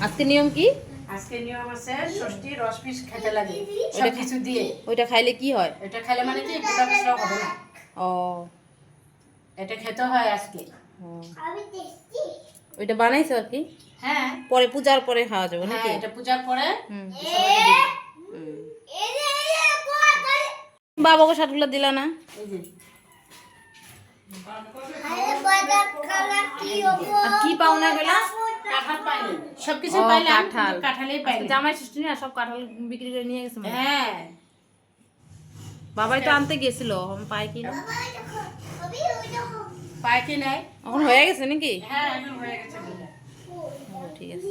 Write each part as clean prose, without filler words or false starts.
আজকে নিয়ম কি? আজকে নিয়ম আছে ষষ্ঠী রস পিস খেতে লাগে সব কিছু দিয়ে। ওইটা খাইলে কি হয়? এটা খেলে মানে কি গোটা পিসরাও হবে না। ও, এটা খেতে হয় আজকে। ওইটা বানাইছো আর কি? হ্যাঁ পরে পূজার পরে খাওয়া যাবে নাকি? হ্যাঁ, এটা পূজার পরে হুম। সবাইকে দিবে। বাবাকে শার্টগুলো দিলা না? এই যে আর কি পাওনা গেলা? কাঁঠাল পাইনি, সবকিছু ও, পাইলাম কাঁঠাল। কিন্তু কাঁঠালই পাইনি। জামাই ষষ্ঠী না, সব কাঁঠাল বিক্রি করে নিয়ে গেছে মনে হয়। হ্যাঁ বাবাই তো আনতে গেছিল, আমি পাই কি না। পাই কি নাই? এখন হয়ে গেছে নাকি? হ্যাঁ এখন হয়ে গেছে পূজা। ও, ঠিক আছে।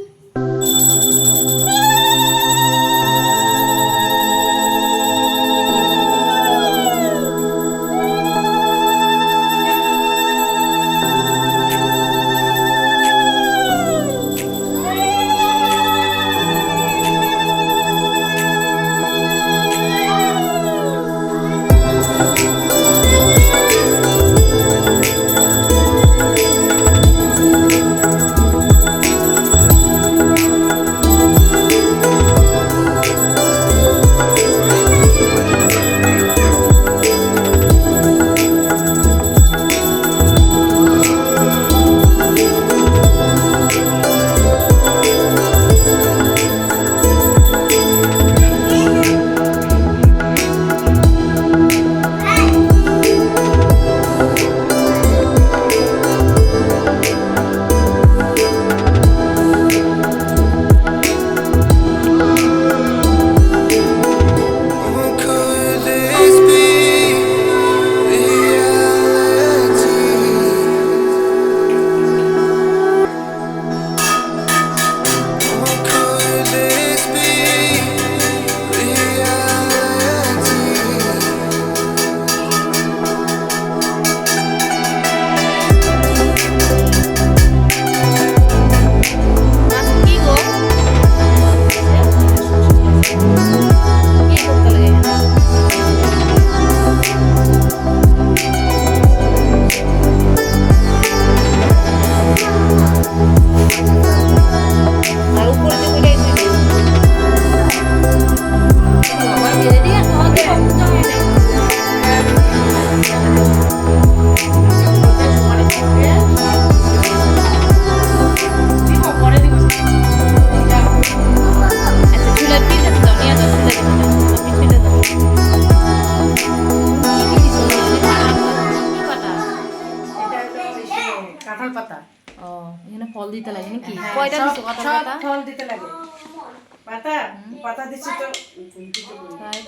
Could this be reality? Could this be reality? কি গো? কি করতে লাগে? আর উপরে যে কইটা দিবি। বাবা দিয়ে দিয়া খাওয়া দিয়ে পূজা হয় না। দিব পরে দিব। আচ্ছা, চুলার পিঠে দাও, নিয়ে যাও চুলার পিঠে। আমি ছেলে দাও। কি দিছো না? কি পাতা? এটা হলো ইসে, কাঁঠাল পাতা। ও, এখানে ফল দিতে লাগে নাকি? হ্যাঁ, কয়টা সব- দিছো কাঁঠাল সব পাতা? ফল দিতে লাগে। পাতা পাতা দিচ্ছি তো প্রায়